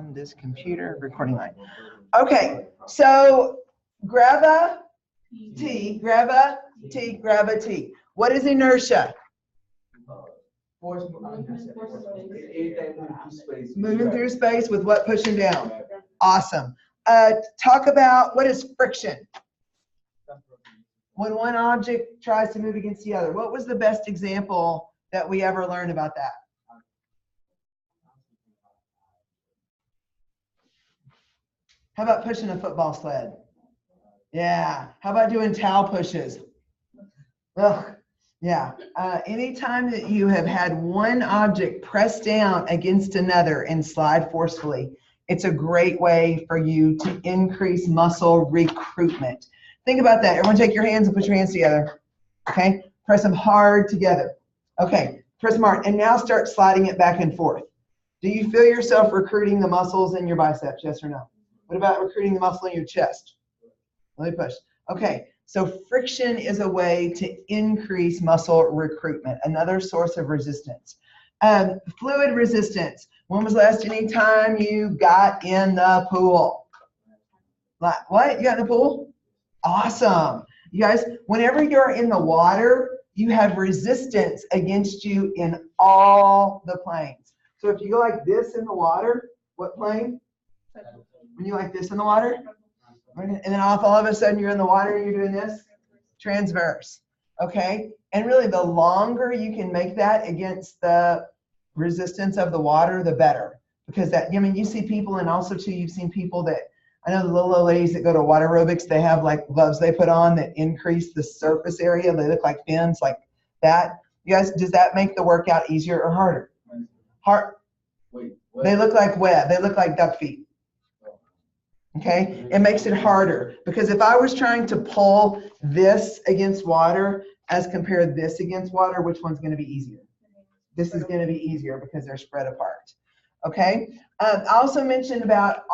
on this computer recording line. Okay, so grab a T, grab a T, grab a T. What is inertia? Moving through space with what pushing down? Awesome. Talk about what is friction? When one object tries to move against the other. What was the best example that we ever learned about that? How about pushing a football sled? Yeah. How about doing towel pushes? Ugh. Yeah. Anytime that you have had one object press down against another and slide forcefully, it's a great way for you to increase muscle recruitment. Think about that. Everyone take your hands and put your hands together. Okay? Press them hard together. Okay. Press them hard. And now start sliding it back and forth. Do you feel yourself recruiting the muscles in your biceps? Yes or no? What about recruiting the muscle in your chest? Let me push. Okay. So friction is a way to increase muscle recruitment, another source of resistance. Fluid resistance. When was the last time you got in the pool? What? You got in the pool? Awesome. You guys, whenever you're in the water, you have resistance against you in all the planes. So if you go like this in the water, what plane? When you like this in the water? And then all of a sudden you're in the water and you're doing this? Transverse. Okay? And really the longer you can make that against the resistance of the water, the better. Because that, I mean, you see people, and also too, you've seen people that, I know the little old ladies that go to water aerobics, they have like gloves they put on that increase the surface area. They look like fins like that. You guys, does that make the workout easier or harder? Hard. They look like web. They look like duck feet. Okay, it makes it harder, because if I was trying to pull this against water as compared this against water, which one's going to be easier? This is going to be easier because they're spread apart. Okay, I also mentioned about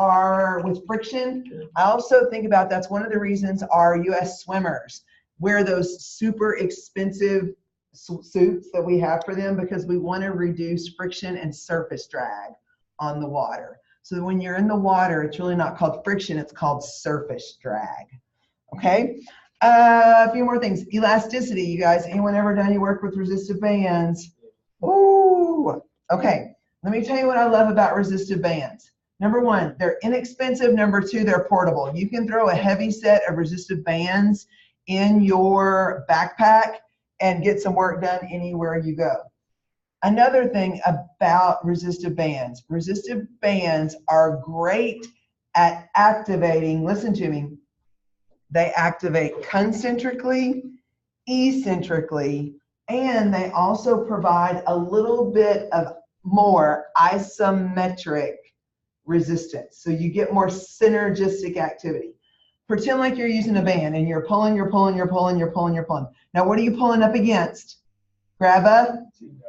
with friction, I also think about that's one of the reasons our U.S. swimmers wear those super expensive suits that we have for them, because we want to reduce friction and surface drag on the water. So when you're in the water, it's really not called friction, it's called surface drag. Okay? A few more things. Elasticity, you guys. Anyone ever done any work with resistive bands? Ooh. Okay. Let me tell you what I love about resistive bands. Number one, they're inexpensive. Number two, they're portable. You can throw a heavy set of resistive bands in your backpack and get some work done anywhere you go. Another thing about resistive bands are great at activating, listen to me, they activate concentrically, eccentrically, and they also provide a little bit of more isometric resistance. So you get more synergistic activity. Pretend like you're using a band and you're pulling, you're pulling, you're pulling, you're pulling, you're pulling. Now what are you pulling up against? Grab a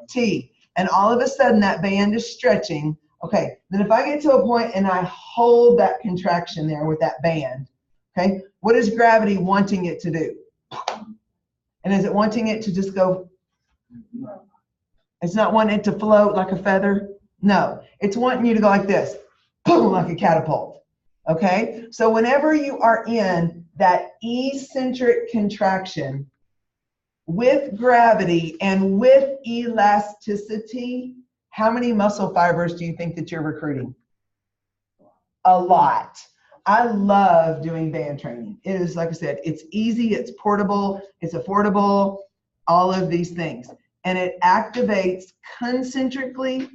T. And all of a sudden that band is stretching. Okay, then if I get to a point and I hold that contraction there with that band, okay, what is gravity wanting it to do? And is it wanting it to just go? It's not wanting it to float like a feather. No, it's wanting you to go like this, boom, like a catapult. Okay, so whenever you are in that eccentric contraction, with gravity and with elasticity, how many muscle fibers do you think that you're recruiting? A lot. I love doing band training. It is, like I said, it's easy, it's portable, it's affordable, all of these things. And it activates concentrically,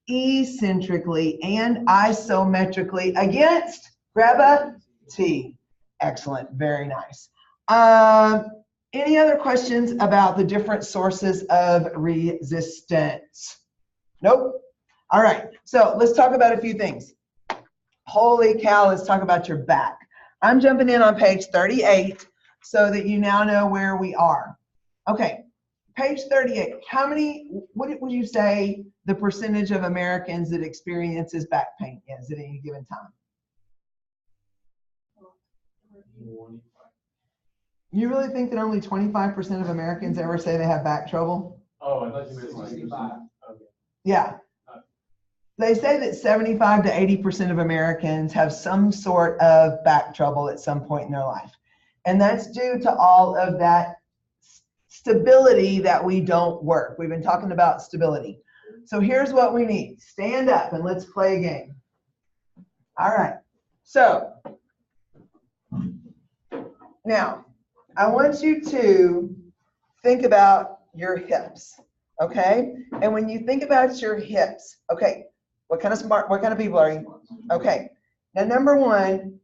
eccentrically, and isometrically against, grab a T. Excellent, very nice. Any other questions about the different sources of resistance? Nope. All right, so let's talk about a few things. Holy cow, let's talk about your back. I'm jumping in on page 38 so that you now know where we are. Okay, page 38. What would you say the percentage of Americans that experiences back pain is at any given time? You really think that only 25% of Americans ever say they have back trouble? Oh, I thought you meant like 65. Okay. Yeah. They say that 75 to 80% of Americans have some sort of back trouble at some point in their life. And that's due to all of that stability that we don't work. We've been talking about stability. So here's what we need. Stand up and let's play a game. All right. So now I want you to think about your hips, okay? And when you think about your hips, okay, what kind of people are you? Okay. Now, number one,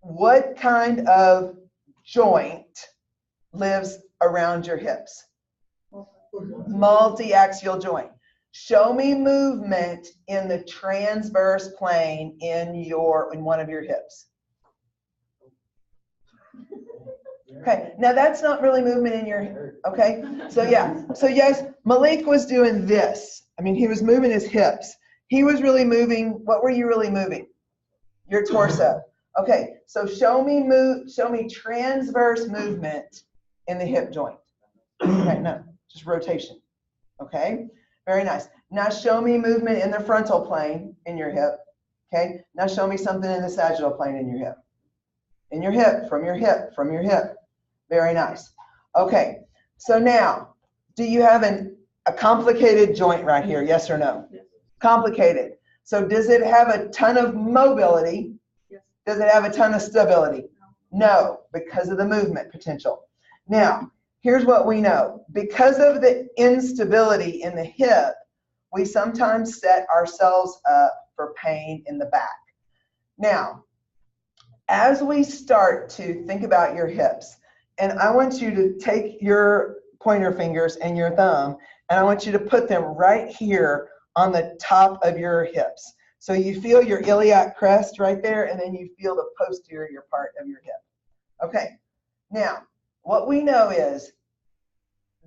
what kind of joint lives around your hips? Multi-axial joint. Show me movement in the transverse plane in one of your hips. Okay, now that's not really movement in your, okay? So yeah, so yes, Malik was doing this. I mean, he was moving his hips. He was really moving, what were you really moving? Your torso. Okay, so show me transverse movement in the hip joint. Okay, no, just rotation. Okay, very nice. Now show me movement in the frontal plane in your hip. Okay, now show me something in the sagittal plane in your hip. In your hip, from your hip, from your hip. Very nice. Okay, so now, do you have a complicated joint right here, yes or no? Yes. Complicated. So does it have a ton of mobility? Yes. Does it have a ton of stability? No, because of the movement potential. Now, here's what we know. Because of the instability in the hip, we sometimes set ourselves up for pain in the back. Now, as we start to think about your hips, and I want you to take your pointer fingers and your thumb, and I want you to put them right here on the top of your hips. So you feel your iliac crest right there, and then you feel the posterior part of your hip. Okay, now, what we know is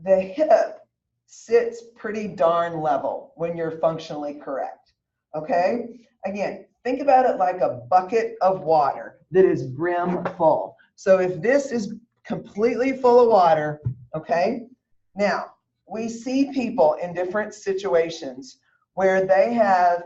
the hip sits pretty darn level when you're functionally correct. Okay, again, think about it like a bucket of water that is brim full. So if this is completely full of water, okay, now we see people in different situations where they have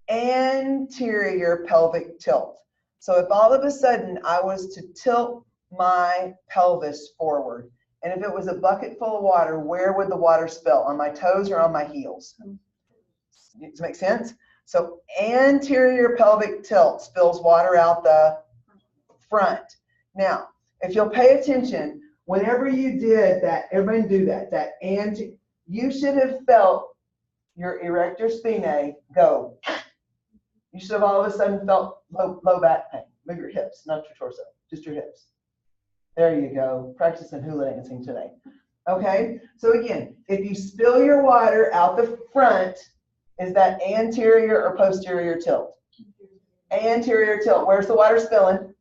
anterior pelvic tilt. So if all of a sudden I was to tilt my pelvis forward, and if it was a bucket full of water, where would the water spill? On my toes or on my heels? Does it make sense? So anterior pelvic tilt spills water out the front. Now, if you'll pay attention, whenever you did that, everyone do that, you should have felt your erector spinae go. You should have all of a sudden felt low back pain. Move your hips, not your torso, just your hips. There you go, practicing hula dancing today. Okay, so again, if you spill your water out the front, is that anterior or posterior tilt? Anterior tilt. Where's the water spilling?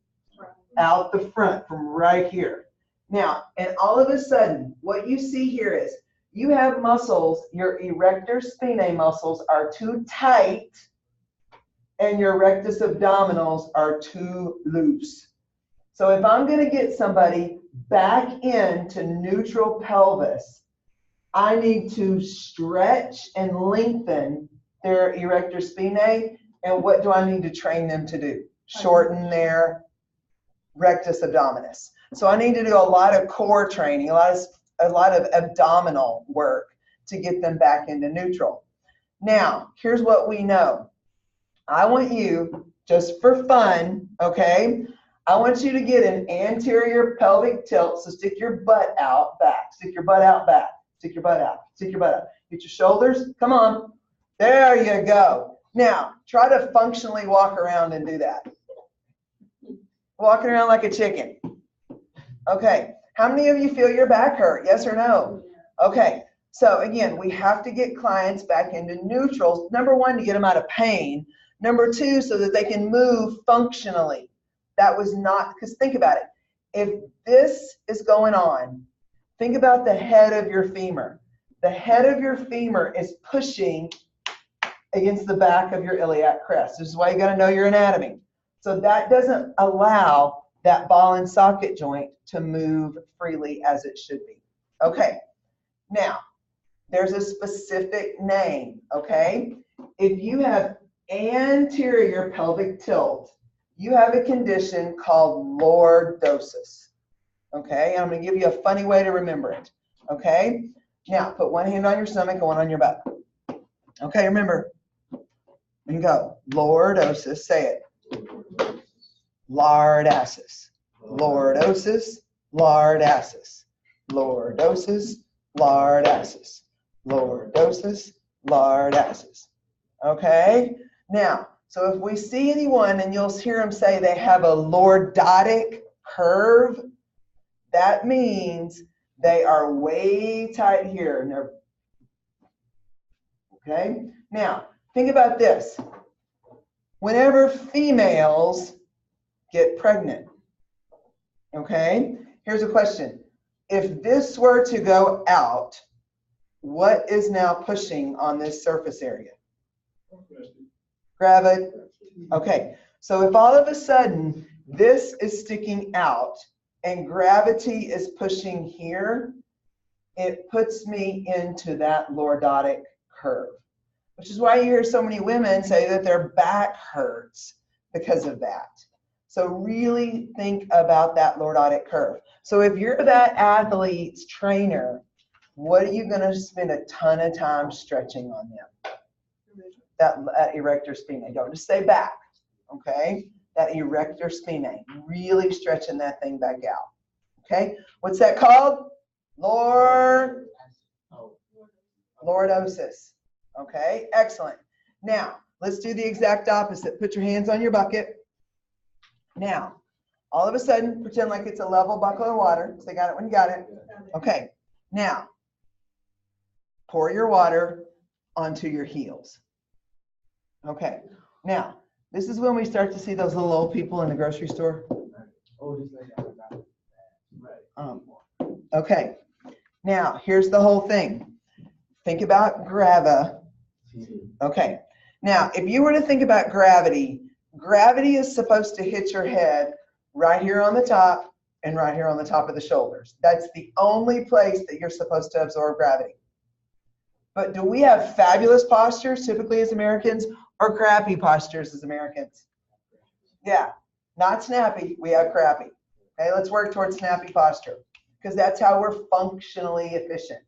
Out the front, from right here. Now, and all of a sudden, what you see here is you have muscles, your erector spinae muscles are too tight, and your rectus abdominals are too loose. So if I'm going to get somebody back into neutral pelvis, I need to stretch and lengthen their erector spinae. And what do I need to train them to do? Shorten their rectus abdominis. So I need to do a lot of core training, a lot of abdominal work to get them back into neutral. Now, here's what we know. I want you, just for fun, okay, I want you to get an anterior pelvic tilt. So stick your butt out back. Stick your butt out back. Stick your butt out. Stick your butt out. Get your shoulders. Come on. There you go. Now, try to functionally walk around and do that. Walking around like a chicken. Okay. How many of you feel your back hurt? Yes or no? Okay. So again, we have to get clients back into neutral. Number one, to get them out of pain. Number two, so that they can move functionally. That was not, because think about it. If this is going on, think about the head of your femur. The head of your femur is pushing against the back of your iliac crest. This is why you got to know your anatomy. So that doesn't allow that ball and socket joint to move freely as it should be. Okay, now, there's a specific name, okay? if you have anterior pelvic tilt, you have a condition called lordosis. Okay, and I'm going to give you a funny way to remember it. Okay, now put one hand on your stomach and one on your butt. Okay, remember, and go. Lordosis, say it. Lordosis. Lordosis, lordosis. Lordosis, lordosis. Lordosis, lordosis. Okay, now, so if we see anyone and you'll hear them say they have a lordotic curve, that means they are way tight here. And they're, okay, now think about this. Whenever females get pregnant, okay, here's a question. If this were to go out, what is now pushing on this surface area? Gravity. Okay, so if all of a sudden this is sticking out and gravity is pushing here, it puts me into that lordotic curve, which is why you hear so many women say that their back hurts because of that. So really think about that lordotic curve. So if you're that athlete's trainer, what are you going to spend a ton of time stretching on them? That erector spinae. Don't just say back, okay? That erector spinae. Really stretching that thing back out. Okay? What's that called? Lordosis. Okay? Excellent. Now, let's do the exact opposite. Put your hands on your bucket. Now, all of a sudden, pretend like it's a level bucket of water. So you got it when you got it. Okay. Now, pour your water onto your heels. Okay. Now, this is when we start to see those little old people in the grocery store. Okay. Now, here's the whole thing. Think about gravity. Okay. Now, if you were to think about gravity, gravity is supposed to hit your head right here on the top and right here on the top of the shoulders. That's the only place that you're supposed to absorb gravity. But do we have fabulous postures typically as Americans or crappy postures as Americans? Yeah, not snappy, we have crappy. Okay, let's work towards snappy posture because that's how we're functionally efficient.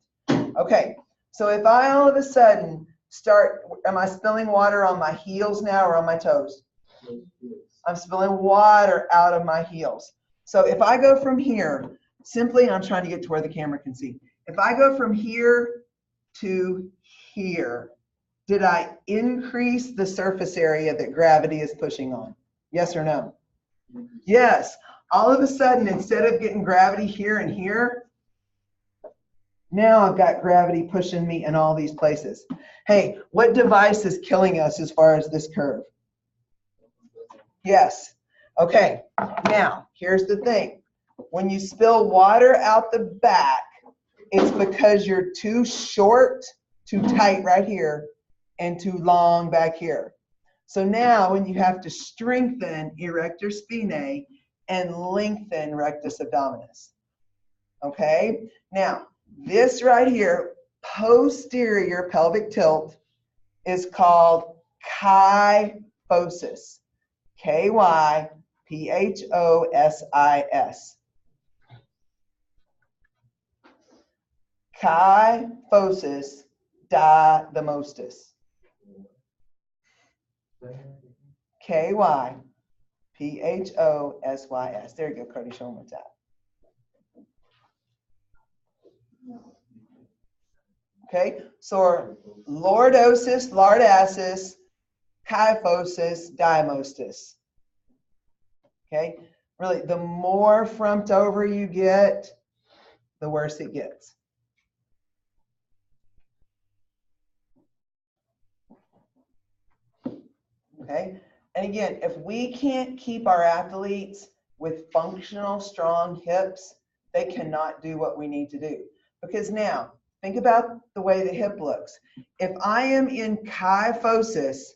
Okay, so if I all of a sudden start, am I spilling water on my heels now or on my toes? I'm spilling water out of my heels. So if I go from here, simply, I'm trying to get to where the camera can see. If I go from here to here, did I increase the surface area that gravity is pushing on? Yes or no? Yes. All of a sudden, instead of getting gravity here and here, now I've got gravity pushing me in all these places. Hey, what device is killing us as far as this curve? Yes. Okay. Now, here's the thing. When you spill water out the back, it's because you're too short, too tight right here, and too long back here. So now when you have to strengthen erector spinae and lengthen rectus abdominis. Okay? Now, this right here, posterior pelvic tilt, is called kyphosis. Kyphosis. Kyphosis diademosis. Kyphosis. There you go, Cody. Show them what's that. Okay, so lordosis, lordosis, kyphosis, diademosis. Okay, really, the more frumped over you get, the worse it gets. Okay, and again, if we can't keep our athletes with functional, strong hips, they cannot do what we need to do. Because now, think about the way the hip looks. If I am in kyphosis,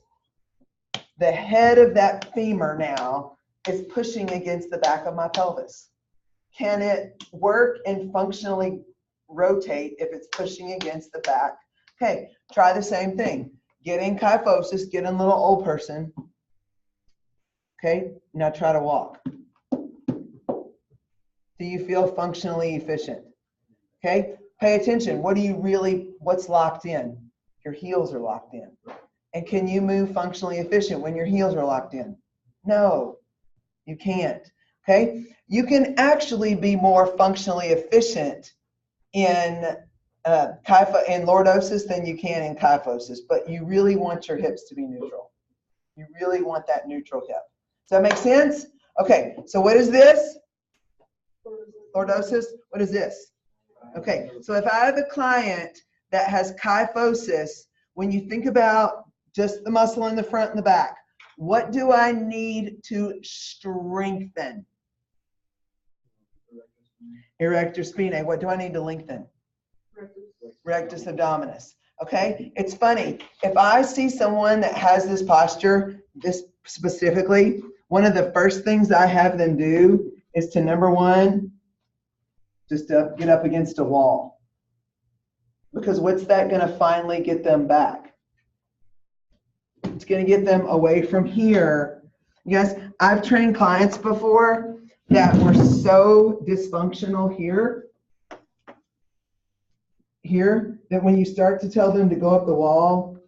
the head of that femur now is pushing against the back of my pelvis. Can it work and functionally rotate if it's pushing against the back? Okay, try the same thing. Get in kyphosis, get in little old person. Okay, now try to walk. Do you feel functionally efficient? Okay, pay attention. What's locked in? Your heels are locked in. And can you move functionally efficient when your heels are locked in? No, you can't. Okay, you can actually be more functionally efficient in lordosis than you can in kyphosis, but you really want your hips to be neutral. You really want that neutral hip. Does that make sense? Okay, so what is this? Lordosis. What is this? Okay, so if I have a client that has kyphosis, when you think about just the muscle in the front and the back, what do I need to strengthen? Erector spinae. What do I need to lengthen? Rectus abdominis. Okay, it's funny. If I see someone that has this posture, this specifically, one of the first things I have them do is to, number one, just get up against a wall. Because what's that going to finally get them back? It's going to get them away from here. Yes, I've trained clients before that were so dysfunctional here, that when you start to tell them to go up the wall,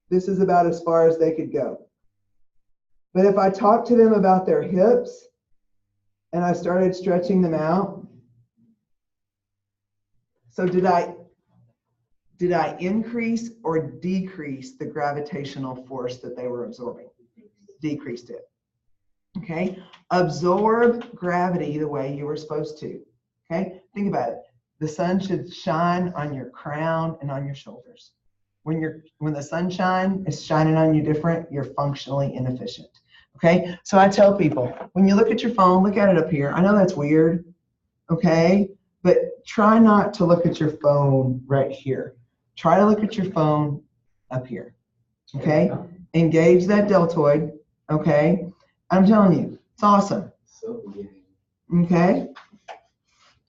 this is about as far as they could go. But if I talk to them about their hips and I started stretching them out, so did I increase or decrease the gravitational force that they were absorbing? Decreased it. Okay, absorb gravity the way you were supposed to. Okay, think about it. The sun should shine on your crown and on your shoulders. When the sunshine is shining on you different, you're functionally inefficient. Okay, so I tell people, when you look at your phone, look at it up here. I know that's weird, okay, but try not to look at your phone right here. Try to look at your phone up here, okay? Engage that deltoid, okay? I'm telling you, it's awesome. Okay?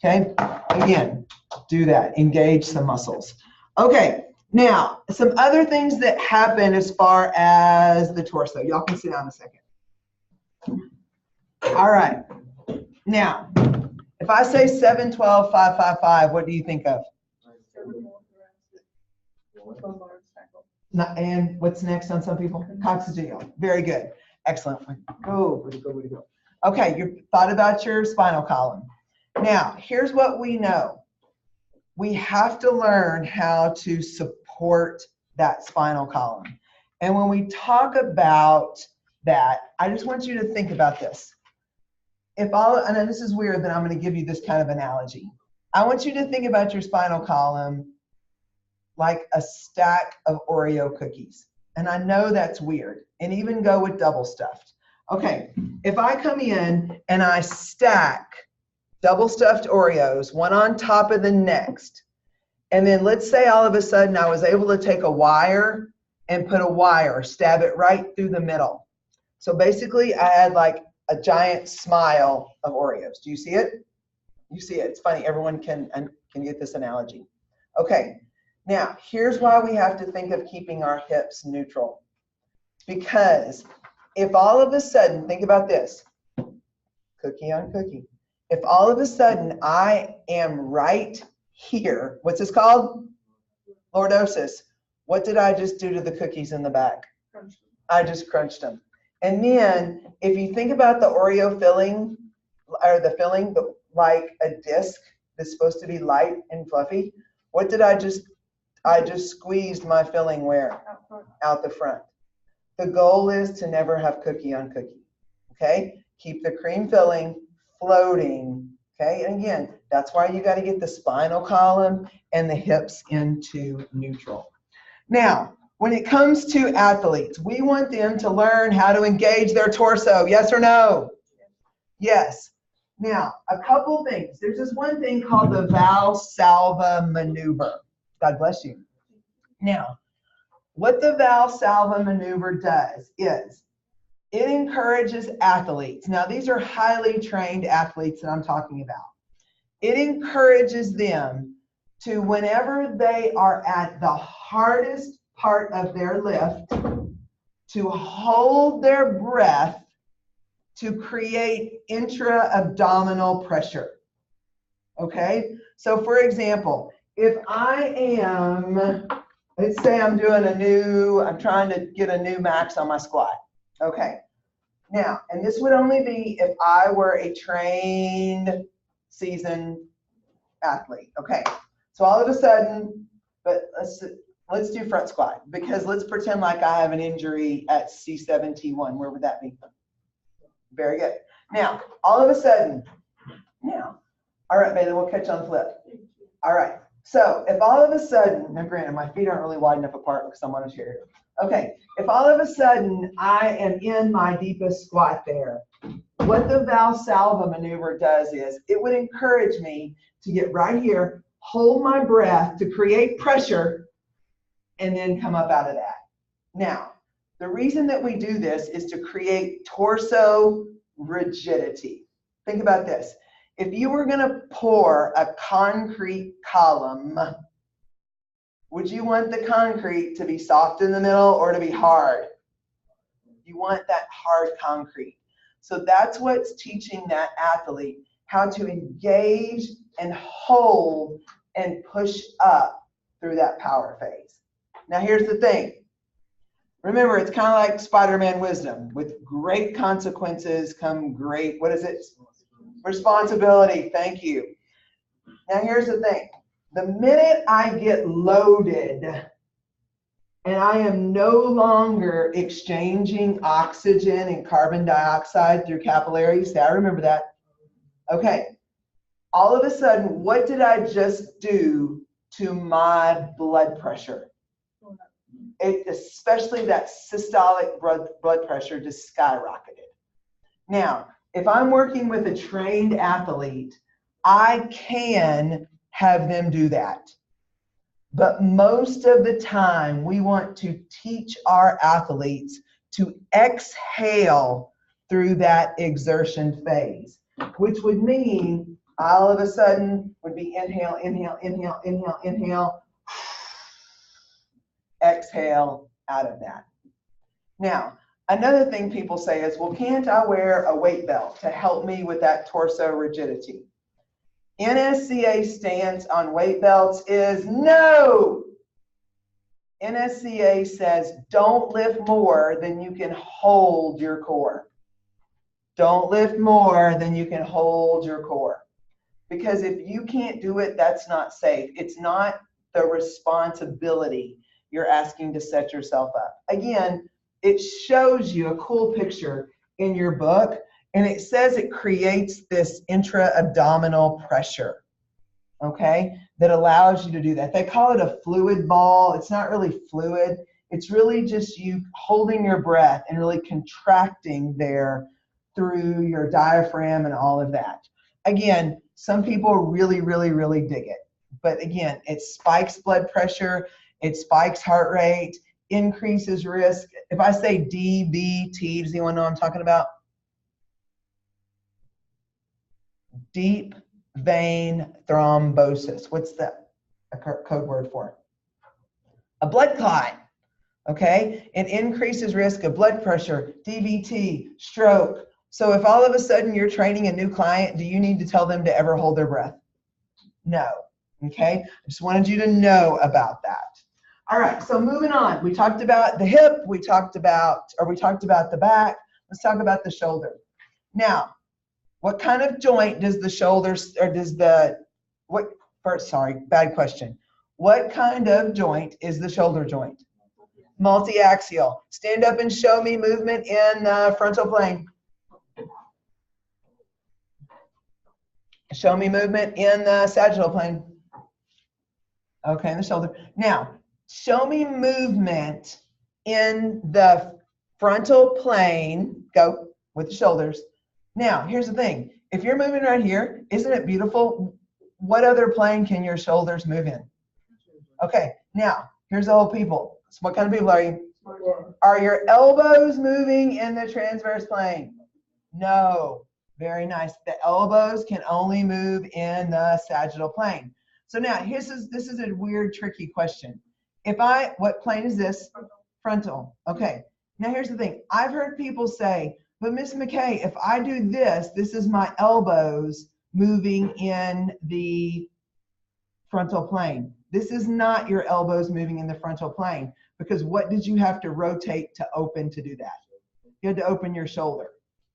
Okay, again, do that. Engage some muscles. Okay, now, some other things that happen as far as the torso. Y'all can sit down a second. All right. Now, if I say 7, 12, 5, 5, 5, what do you think of? And what's next on some people? Coccygeal. Very good. Excellent. Go. Okay, you thought about your spinal column. Now, here's what we know. We have to learn how to support that spinal column. And when we talk about that, I just want you to think about this. I know this is weird, but I'm going to give you this kind of analogy. I want you to think about your spinal column like a stack of Oreo cookies. And I know that's weird. And even go with double stuffed. Okay, if I come in and I stack double stuffed Oreos, one on top of the next, and then let's say all of a sudden I was able to take a wire and stab it right through the middle. So basically I had like a giant smile of Oreos. Do you see it? You see it. It's funny. Everyone can get this analogy. Okay. Now, here's why we have to think of keeping our hips neutral. Because if all of a sudden, think about this, cookie on cookie. If all of a sudden I am right here, what's this called? Lordosis. What did I just do to the cookies in the back? I just crunched them. And then if you think about the Oreo filling, or the filling like a disc that's supposed to be light and fluffy, what did I just squeezed my filling where? Out the front. The goal is to never have cookie on cookie, okay? Keep the cream filling floating, okay? And again, that's why you got to get the spinal column and the hips into neutral. Now, when it comes to athletes, we want them to learn how to engage their torso. Yes or no? Yes. Now, a couple things. There's this one thing called the Valsalva Maneuver. God bless you. Now, what the Valsalva Maneuver does is it encourages athletes. Now, these are highly trained athletes that I'm talking about. It encourages them to, whenever they are at the hardest part of their lift to hold their breath to create intra-abdominal pressure. Okay, so for example, if I am, let's say I'm trying to get a new max on my squat. Okay, now, and this would only be if I were a trained, seasoned athlete. Okay, so all of a sudden, but let's do front squat, because let's pretend like I have an injury at C7T1. Where would that be? Very good. Now, all of a sudden, all right, Bailey, we'll catch on the flip. All right, so if all of a sudden, now granted, my feet aren't really wide enough apart because I'm on a chair. Okay, if all of a sudden I am in my deepest squat there, what the Valsalva maneuver does is it would encourage me to get right here, hold my breath to create pressure, and then come up out of that. Now, the reason that we do this is to create torso rigidity. Think about this. If you were going to pour a concrete column, would you want the concrete to be soft in the middle or to be hard? You want that hard concrete. So that's what's teaching that athlete how to engage and hold and push up through that power phase. Now here's the thing. Remember, it's kind of like Spider-Man wisdom. With great consequences come great, what is it? Responsibility. Thank you. Now here's the thing. The minute I get loaded and I am no longer exchanging oxygen and carbon dioxide through capillaries, I remember that. Okay. All of a sudden, what did I just do to my blood pressure? Especially that systolic blood pressure just skyrocketed. Now, if I'm working with a trained athlete, I can have them do that. But most of the time, we want to teach our athletes to exhale through that exertion phase, which would mean all of a sudden would be inhale, inhale, inhale, inhale, inhale, exhale out of that. Now, another thing people say is, well, can't I wear a weight belt to help me with that torso rigidity? NSCA stance on weight belts is no. NSCA says don't lift more than you can hold your core. Don't lift more than you can hold your core. Because if you can't do it, that's not safe. It's not the responsibility you're asking to set yourself up. Again, it shows you a cool picture in your book, and it says it creates this intra-abdominal pressure, okay, that allows you to do that. They call it a fluid ball. It's not really fluid. It's really just you holding your breath and really contracting there through your diaphragm and all of that. Again, some people really, really, really dig it. But again, it spikes blood pressure. It spikes heart rate, increases risk. If I say DVT, does anyone know what I'm talking about? Deep vein thrombosis. What's that a code word for? A blood clot. Okay? It increases risk of blood pressure, DVT, stroke. So if all of a sudden you're training a new client, do you need to tell them to ever hold their breath? No. Okay? I just wanted you to know about that. All right, so moving on. We talked about the hip, we talked about the back. Let's talk about the shoulder. Now, what kind of joint does the shoulders, or does the, bad question. What kind of joint is the shoulder joint? Multi-axial. Stand up and show me movement in the frontal plane. Show me movement in the sagittal plane. Okay, in the shoulder. Now, show me movement in the frontal plane. Go with the shoulders. Now, here's the thing. If you're moving right here, isn't it beautiful? What other plane can your shoulders move in? Okay, now, here's the whole people. So what kind of people are you? Are your elbows moving in the transverse plane? No. Very nice. The elbows can only move in the sagittal plane. So now, this is a weird, tricky question. what plane is this? Frontal. Okay. Now here's the thing. I've heard people say, but Miss McKay, if I do this, this is my elbows moving in the frontal plane. This is not your elbows moving in the frontal plane, because what did you have to rotate to open to do that? You had to open your shoulder.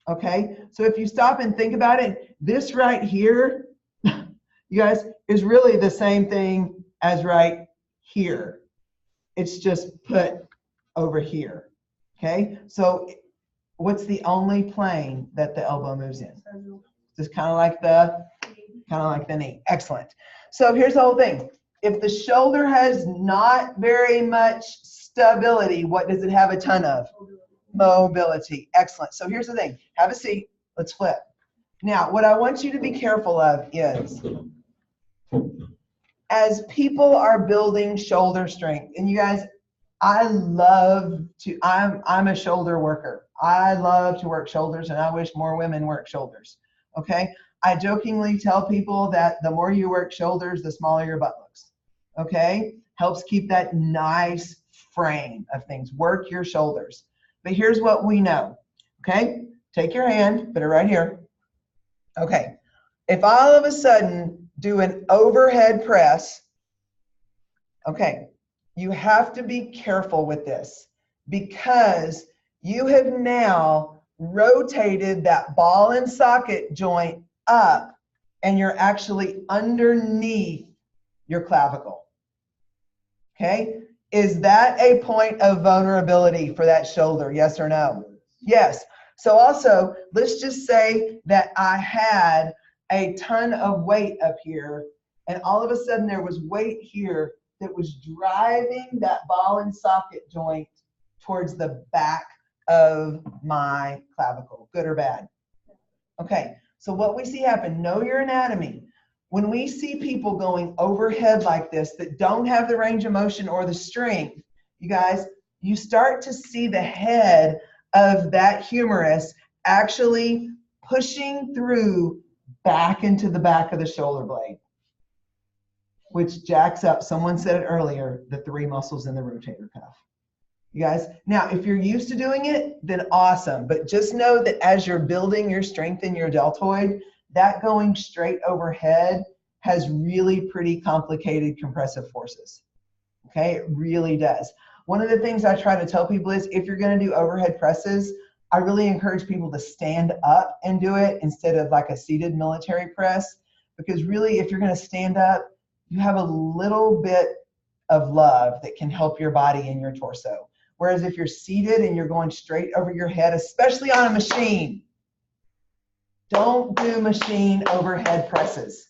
Okay. So if you stop and think about it, this right here, you guys, is really the same thing as right here. It's just put over here. Okay. So what's the only plane that the elbow moves in? Just kind of like the knee. Excellent. So here's the whole thing. If the shoulder has not very much stability, what does it have a ton of? Mobility. Excellent. So here's the thing. Have a seat. Let's flip. Now, what I want you to be careful of is, as people are building shoulder strength, and you guys, I'm a shoulder worker. I love to work shoulders, and I wish more women work shoulders. Okay. I jokingly tell people that the more you work shoulders, the smaller your butt looks. Okay. Helps keep that nice frame of things. Work your shoulders. But here's what we know. Okay. Take your hand, put it right here. Okay. If I all of a sudden do an overhead press, okay, you have to be careful with this, because you have now rotated that ball and socket joint up, and you're actually underneath your clavicle. Okay. Is that a point of vulnerability for that shoulder? Yes or no? Yes. So also, let's just say that I had a ton of weight up here, and all of a sudden there was weight here that was driving that ball and socket joint towards the back of my clavicle. Good or bad? Okay, so what we see happen, know your anatomy. When we see people going overhead like this that don't have the range of motion or the strength, you guys, you start to see the head of that humerus actually pushing through back into the back of the shoulder blade, which jacks up, someone said it earlier, the 3 muscles in the rotator cuff. You guys, now if you're used to doing it, then awesome. But just know that as you're building your strength in your deltoid, that going straight overhead has really pretty complicated compressive forces. Okay, it really does. One of the things I try to tell people is, if you're going to do overhead presses, I really encourage people to stand up and do it instead of like a seated military press, because really if you're going to stand up, you have a little bit of love that can help your body and your torso. Whereas if you're seated and you're going straight over your head, especially on a machine, don't do machine overhead presses.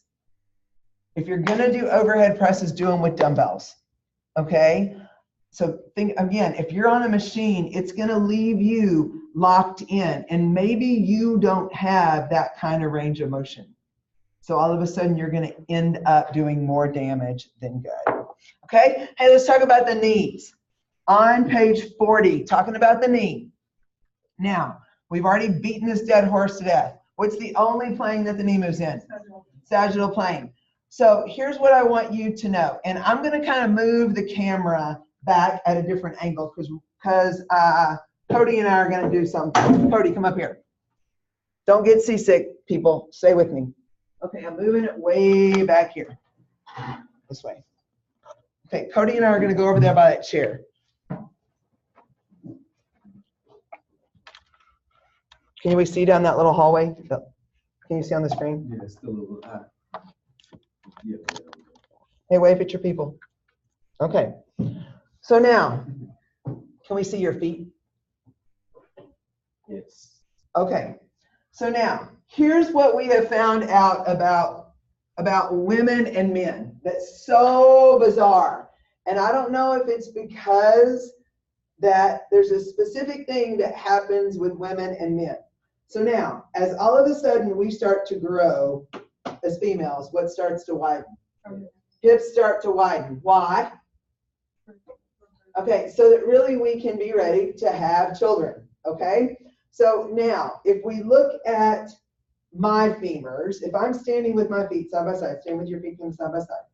If you're going to do overhead presses, do them with dumbbells. Okay? So think again, if you're on a machine, it's going to leave you locked in, and maybe you don't have that kind of range of motion. So all of a sudden you're going to end up doing more damage than good. Okay? Hey, let's talk about the knees. On page 40, talking about the knee. Now, we've already beaten this dead horse to death. What's the only plane that the knee moves in? Sagittal plane. So here's what I want you to know. And I'm going to kind of move the camera back at a different angle because Cody and I are going to do something. Cody, come up here. Don't get seasick, people. Stay with me. Okay, I'm moving it way back here. This way. Okay, Cody and I are going to go over there by that chair. Can we see down that little hallway? Can you see on the screen? Yeah, it's still a little high. Yeah. Hey, wave at your people. Okay. So now, can we see your feet? Yes. Okay. So now, here's what we have found out about women and men. That's so bizarre. And I don't know if it's because that there's a specific thing that happens with women and men. So now, as all of a sudden we start to grow as females, what starts to widen? Hips start to widen. Why? Okay, so that really we can be ready to have children. Okay, so now if we look at my femurs, if I'm standing with my feet side by side, stand with your feet side by side.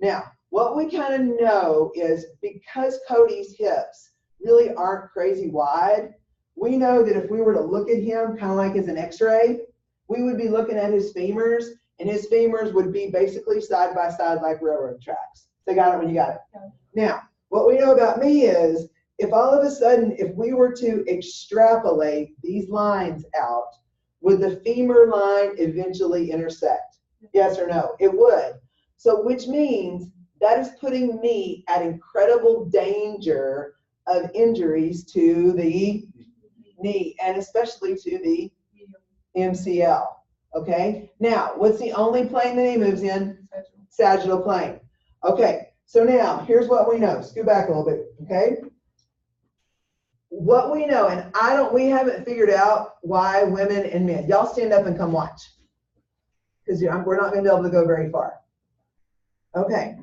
Now, what we kind of know is because Cody's hips really aren't crazy wide, we know that if we were to look at him kind of like as an x-ray, we would be looking at his femurs, and his femurs would be basically side by side like railroad tracks. So got it when you got it? Yeah. Now, what we know about me is if all of a sudden, if we were to extrapolate these lines out, would the femur line eventually intersect? Yes or no? It would. So which means that is putting me at incredible danger of injuries to the knee and especially to the MCL. Okay? Now, what's the only plane the knee moves in? Sagittal plane. Okay, so now here's what we know. Scoot back a little bit, okay? What we know, and we haven't figured out why women and men. Y'all stand up and come watch. Because we're not going to be able to go very far. Okay.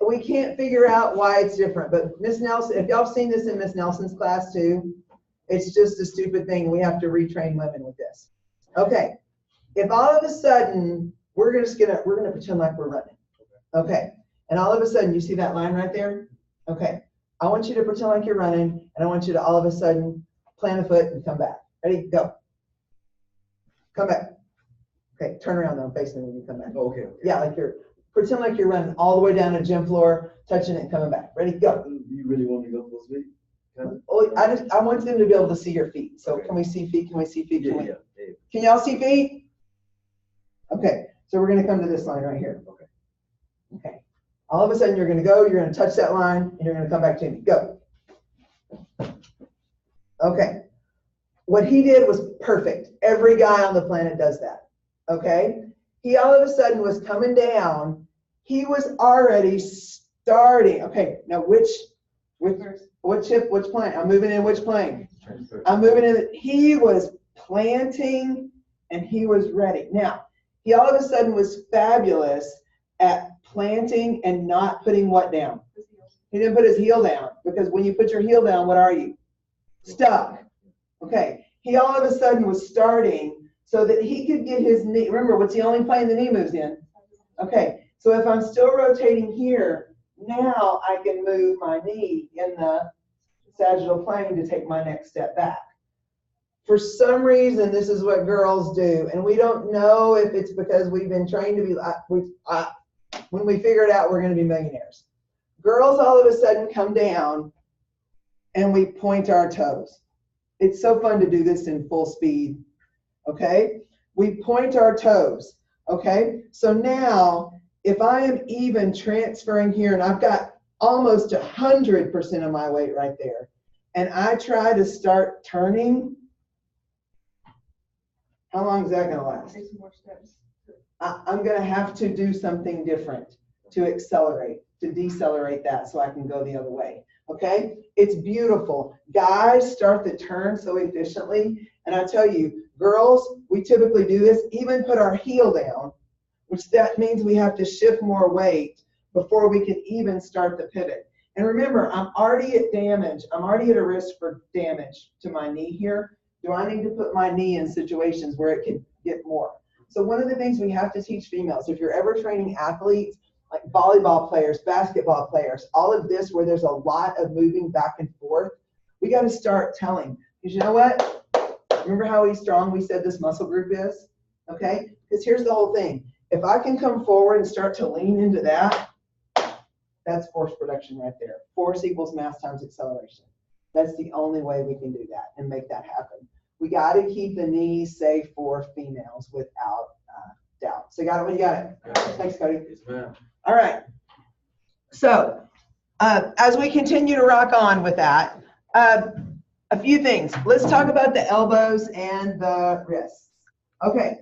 We can't figure out why it's different, but Miss Nelson, if y'all seen this in Miss Nelson's class too, it's just a stupid thing. We have to retrain women with this. Okay. If all of a sudden we're gonna pretend like we're running. Okay. And all of a sudden you see that line right there? Okay. I want you to pretend like you're running, and I want you to all of a sudden plant a foot and come back. Ready? Go. Come back. Okay, turn around though, face me when you come back. Oh, okay. Yeah, pretend like you're running all the way down the gym floor, touching it and coming back. Ready? Go. You really want me to go full speed? Oh, I want them to be able to see your feet. So okay. Can we see feet? Can we see feet? Yeah. Can y'all see feet? Okay, so we're gonna come to this line right here. Okay. Okay. All of a sudden you're gonna go, you're gonna touch that line, and you're gonna come back to me. Go. Okay. What he did was perfect. Every guy on the planet does that. Okay. He all of a sudden was coming down. He was already starting. Okay. Now which hip, which plane? I'm moving in which plane? I'm moving in. He was planting and he was ready. Now, he all of a sudden was fabulous at planting and not putting what down? He didn't put his heel down, because when you put your heel down, what are you? Stuck. Okay. He all of a sudden was starting so that he could get his knee. Remember, what's the only plane the knee moves in? Okay. So if I'm still rotating here, now I can move my knee in the sagittal plane to take my next step back. For some reason, this is what girls do, and we don't know if it's because we've been trained to be, when we figure it out, we're going to be millionaires. Girls all of a sudden come down and we point our toes. It's so fun to do this in full speed, okay? We point our toes, okay? So now, if I am even transferring here, and I've got almost 100% of my weight right there, and I try to start turning, how long is that going to last? 6 more steps. I'm going to have to do something different to accelerate, to decelerate that so I can go the other way. Okay? It's beautiful. Guys start the turn so efficiently. And I tell you, girls, we typically do this, even put our heel down, which that means we have to shift more weight before we can even start the pivot. And remember, I'm already at damage. I'm already at a risk for damage to my knee here. Do I need to put my knee in situations where it can get more? So one of the things we have to teach females, if you're ever training athletes, like volleyball players, basketball players, all of this where there's a lot of moving back and forth, we got to start telling. Because you know what? Remember how strong we said this muscle group is? Okay? Because here's the whole thing. If I can come forward and start to lean into that, that's force production right there. Force equals mass times acceleration. That's the only way we can do that and make that happen. We got to keep the knees safe for females without doubt. So you got it when you got it. Yeah. Thanks, Cody. Yes, ma'am. All right. So as we continue to rock on with that, a few things. Let's talk about the elbows and the wrists. Okay.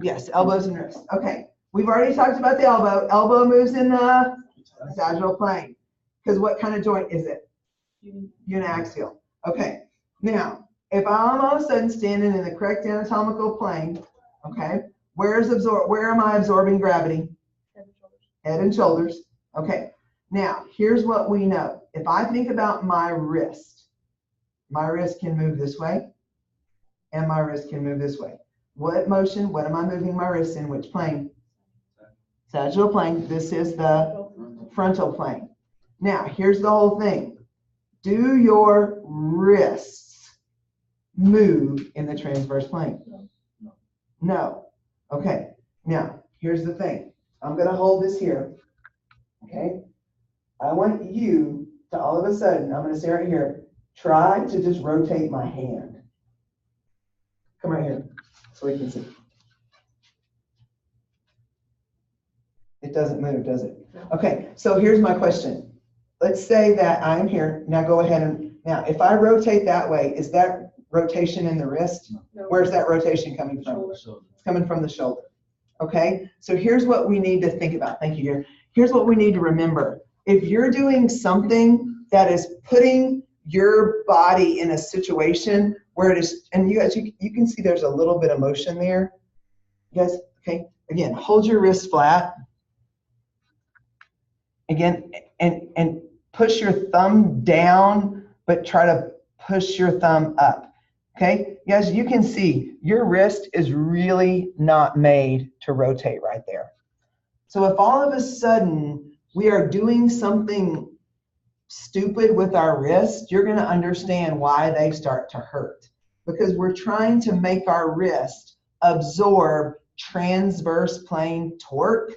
Yes, elbows and wrists. Okay. We've already talked about the elbow. Elbow moves in the sagittal plane. Because what kind of joint is it? Uniaxial. Okay. Now, if I'm all of a sudden standing in the correct anatomical plane, okay, where am I absorbing gravity? Head and shoulders. Okay. Now, here's what we know. If I think about my wrist can move this way, and my wrist can move this way. What motion? What am I moving my wrist in? Which plane? Sagittal plane. This is the frontal plane. Now, here's the whole thing. Do your wrists move in the transverse plane? No. Okay. Now, here's the thing. I'm going to hold this here. Okay? I want you to all of a sudden, I'm going to say right here, try to just rotate my hand. Come right here so we can see. It doesn't move, does it? Okay, so here's my question. Let's say that I'm here. Now go ahead and, now if I rotate that way, is that rotation in the wrist? No. Where's that rotation coming from? It's coming from the shoulder. Okay, so here's what we need to think about. Thank you, dear. Here's what we need to remember. If you're doing something that is putting your body in a situation where it is, and you guys, you can see there's a little bit of motion there. You guys, okay, again, hold your wrist flat. Again, and push your thumb down, but try to push your thumb up. Okay, guys, you can see your wrist is really not made to rotate right there. So if all of a sudden we are doing something stupid with our wrist, you're going to understand why they start to hurt. Because we're trying to make our wrist absorb transverse plane torque,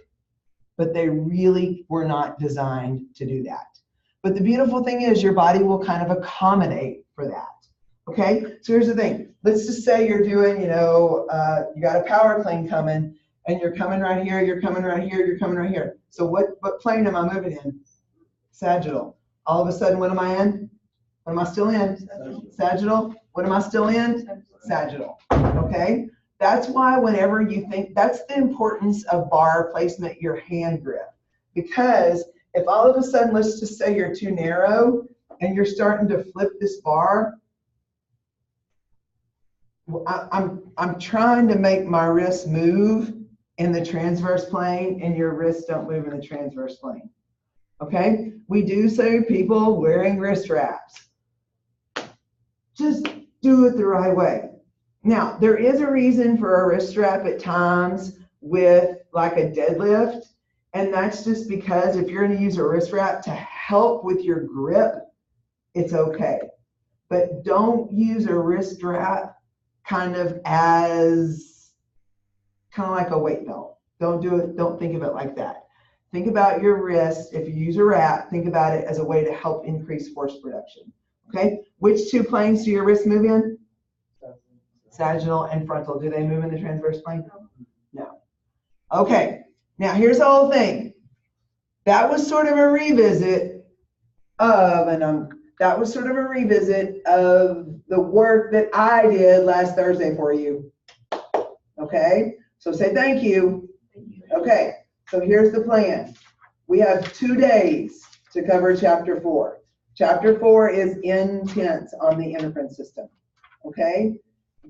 but they really were not designed to do that. But the beautiful thing is your body will kind of accommodate for that. Okay, so here's the thing. Let's just say you're doing, you got a power plane coming, and you're coming right here, you're coming right here, you're coming right here. So what plane am I moving in? Sagittal. All of a sudden, what am I in? What am I still in? Sagittal. What am I still in? Sagittal. Okay? That's why whenever you think, that's the importance of bar placement, your hand grip. Because if all of a sudden, let's just say you're too narrow and you're starting to flip this bar, I'm trying to make my wrist move in the transverse plane, and your wrists don't move in the transverse plane. Okay? We do say people wearing wrist wraps. Just do it the right way. Now, there is a reason for a wrist strap at times with like a deadlift, and that's just because if you're going to use a wrist wrap to help with your grip, it's okay. But don't use a wrist strap kind of as kind of like a weight belt. Don't do it. Don't think of it like that. Think about your wrist. If you use a wrap, think about it as a way to help increase force production. Okay? Which two planes do your wrists move in? Sagittal and frontal. Do they move in the transverse plane? No. Okay. Now here's the whole thing. That was sort of a revisit of, the work that I did last Thursday for you. Okay? So say thank you. Okay. So here's the plan. We have 2 days to cover chapter 4. Chapter 4 is intense on the endocrine system. Okay?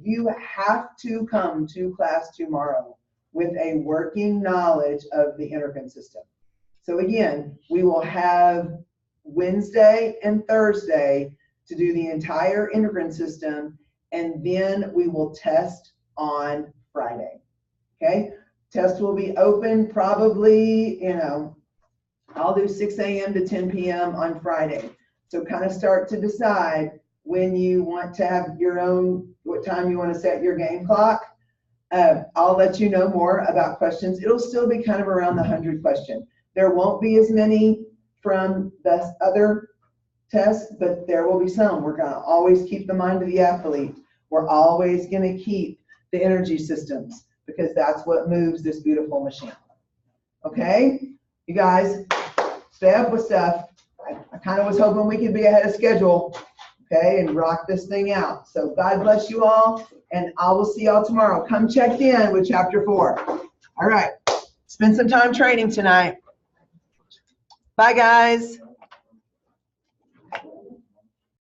You have to come to class tomorrow with a working knowledge of the endocrine system. So again, we will have Wednesday and Thursday to do the entire endocrine system, and then we will test on Friday. Okay? Test will be open probably, I'll do 6 a.m. to 10 p.m. on Friday. So kind of start to decide when you want to have your own, what time you want to set your game clock. I'll let you know more about questions. It'll still be kind of around the 100 question. There won't be as many from the other tests, but there will be some. We're going to always keep the mind of the athlete. We're always going to keep the energy systems, because that's what moves this beautiful machine. Okay? You guys, stay up with stuff. I kind of was hoping we could be ahead of schedule, okay, and rock this thing out. So God bless you all, and I will see y'all tomorrow. Come check in with chapter 4. All right. Spend some time training tonight. Bye, guys.